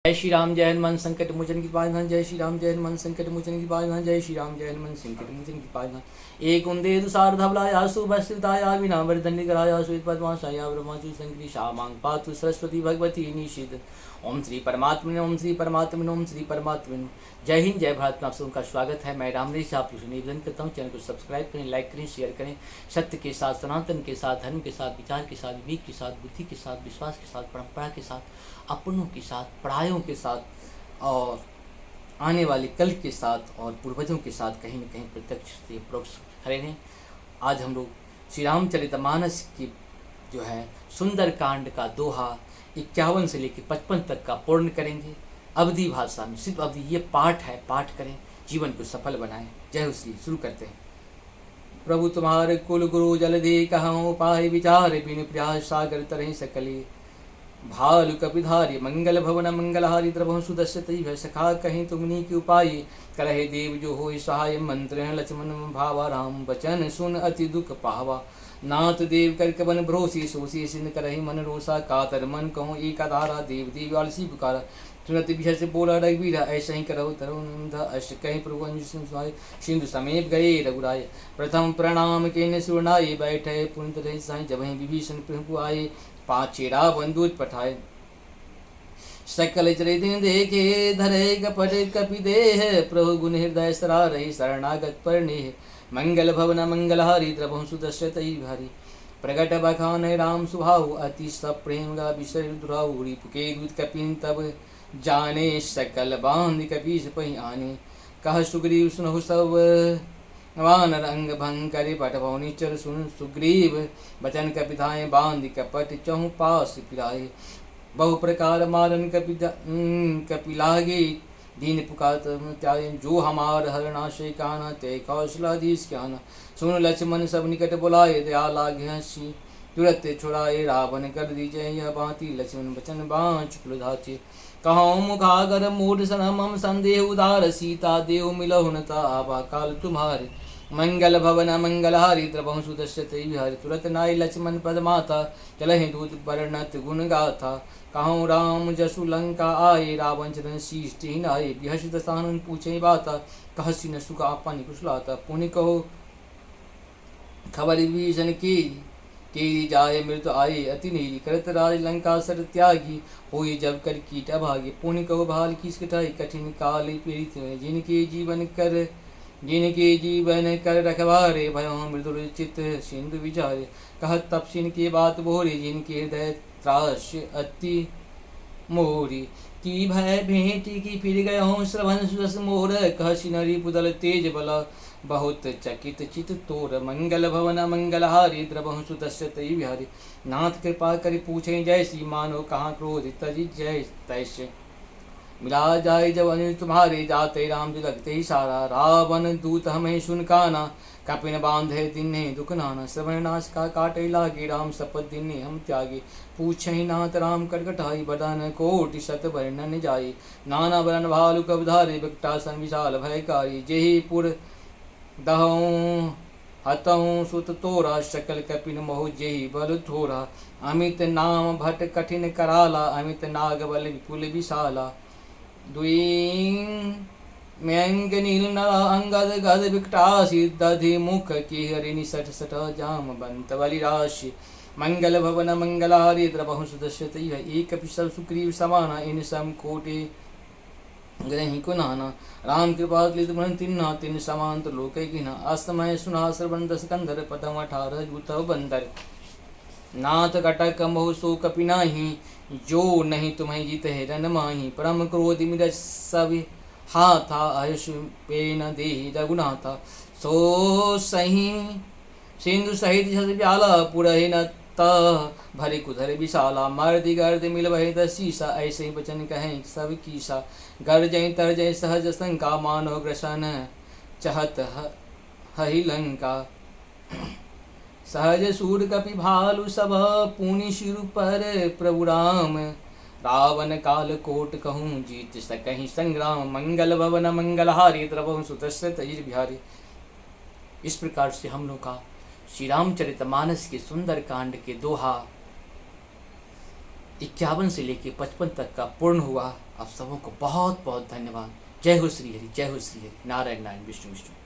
जय श्री राम जय हनुमान संकट मोचन की पालना। जय श्री राम जय हनुमान संकट मोचन की पालना। जय श्री राम जय हनुमान संकट मोचन की पालना। एक उन्दे दुसार धवलाया सुभस्ताया विना वर्धन्य कराया सुत पद्माशाया ब्रह्माचु संकरी शामांग पातु सरस्वती भगवती निषिद। ओम श्री परमात्मने ओम श्री परमात्मने ओम श्री परमात्मने। जय हिंद जय भारत में आप सबका स्वागत है। मैं रामरेश आप लोग निवेदन करता हूँ, चैनल को सब्सक्राइब करें, लाइक करें, शेयर करें। सत्य के साथ, सनातन के साथ, धर्म के साथ, विचार के साथ, विवेक के साथ, बुद्धि के साथ, विश्वास के साथ, परंपरा के साथ, अपनों के साथ, परायों के साथ और आने वाले कल के साथ और पूर्वजों के साथ कहीं न कहीं प्रत्यक्ष से परोक्ष खड़े हैं। आज हम लोग श्री रामचरितमानस की जो है सुंदर कांड का दोहा 51 से लेकर 55 तक का पूर्ण करेंगे अवधी भाषा में। सिर्फ अवधी ये पाठ है, पाठ करें, जीवन को सफल बनाएं। जय उसकी शुरू करते हैं। प्रभु तुम्हारे कुल गुरु जलधि कहाँ पाए विचार बिन प्रयास सागर तरह सकले। भालु कपिधारी मंगल भवन मंगलहारी द्रभं सुदस्य तैः सखा कहीं तुमनी की उपाय। करहे देव जो हो सहाय मंत्र लक्ष्मण भावा राम बचन सुन अति दुख पावा। नाथ देव कर कवन भरोसी सोसी सिंध करहि मन रोसा। कातर मन कहूँ एक आधारा देव देव आलसी पुकारा। सुनत विषय से बोला रघुवीरा ऐसा ही करहु तरुण अष्ट कहीं प्रभु सिंधु समेत गए रघुराय। प्रथम प्रणाम के सुरनाये बैठे पुनित रहे साई। जब विभीषण प्रभु आए पाँचे रावण दूत पठाए। सकल चरित्र देखे धरे कपट कपि देह। प्रभु गुण हृदय सरा रही शरणागत पर नेह। मंगल भवन मंगलहारी द्रभं सुदस्य तई भारी। प्रगट बखान राम सुभाऊ अति सब प्रेम गा विसर दुराऊ। रिपुके दूत कपिन तब जाने सकल बांध कपीस पही आने। कह सुग्रीव सुनहु सब वानर अंग भंग करे पटभवनी चर सुन सुग्रीव। बचन कपिधाए बांध कपट चहु पास पिराए। बहु प्रकार मारन कपिलागे दीन पुकार त्यागे। जो हमार हरणाशय काना ते कौशलाधीश ज्ञान। सुन लक्ष्मण सब निकट बुलाए दया लागे हंसी। तुरत छुड़ाए रावण कर दीजय यह बाती। लक्ष्मण बचन बाँच कुलधाचे। कहूँ मुखागर मूढ़ सनम संदेह उदार। सीता देव मिलहु न आबा काल तुम्हारे। मंगल भवन मंगलहारी द्रभं सुदस्य तई बिहारी। तुरत नाय लक्ष्मण पद माता चलहि दूत वर्णत गुण गाथा। कहूँ राम जसु लंका आए रावण चरण शीष नाये। बिहसित सानन पूछे बाता कहसी न सुख आपा कुशलाता। पुनि कहो खबर विभीषण की केरी जाए मृत आए अति नीरी। करत राज लंका सर त्यागी होई जब कर कीट अभागी। पुनि कहो भाल किस कटाई कठिन काल पीड़ित। जिनके जीवन कर रखवारे भयो मृदुल चित सिंधु विचारे। कहत तपसिन की बात बोरे जिनके हृदय त्रास अति मोरी। की भय भेंटी की फिर गए हों श्रवण सुरस मोर। कहसी नरी पुदल तेज बला बहुत चकित चित तोर। मंगल भवन मंगलहारी द्रभं सुदस्य तई बिहारी। नाथ कृपा कर पूछे जैसी मानो कहाँ क्रोध तजी जय तैसे। मिला जाए जब अनिल तुम्हारे जाते राम जी लगते ही सारा। रावण दूत हमें सुन काना कपिन बांधे दिन्हे दुख नाना। श्रवण नाश का काटे लागे राम शपथ दिन्हे हम त्यागे। पूछे नाथ राम कटकटाई बदन कोटि शत वर्णन जाई। नाना बरन भालु कबधारे विकटासन विशाल भयकारी। जेहि पुर दहऊँ हतऊँ सुत तोरा शकल कपिन मोह जेहि बल थोरा। अमित नाम भट कठिन कराला अमित नाग बल विपुल विशाला। द्विंग नील अंगद गद विकटासी दधि मुख की हरिणि सठ सठ जाम बंत बलि राशि। मंगल भवन मंगलहारी द्रभं सुदस्य तई एक पिशव सुग्रीव समाना। इन सम कोटि ग्रही कुनाना। राम कृपा तिन्ना तिन समांत लोक गिना। अस्तमय सुना श्रवण दस कंधर पदम 18 जूत बंदर। नाथ कटक मोह सो कपि नाही। जो नहीं तुम्हें जीत है रन माही। परम क्रोध मिरज सब हाथा आयुष पे न दे रघुनाथा। सो सही सिंधु सहित प्याला पुरहि न भरे कुधर विशाला। मर्द गर्द मिल वही दशीसा ऐसे ही बचन कहें सब कीसा। गर्जय तरजय सहज शंका मानो ग्रसन चहत हहि लंका। सहज सूर कपि भालु सब पुनि शिरु पर प्रभु राम। रावण काल कोट कहूँ जीत सकहि संग्राम। मंगल भवन मंगलहारी द्रभं सुदस्य तई बिहारी। इस प्रकार से हम लोग का श्री रामचरितमानस के सुंदर कांड के दोहा 51 से लेके 55 तक का पूर्ण हुआ। आप सबों को बहुत बहुत धन्यवाद। जय हो श्री हरि, जय हो श्री हरि। नारायण नारायण, विष्णु विष्णु।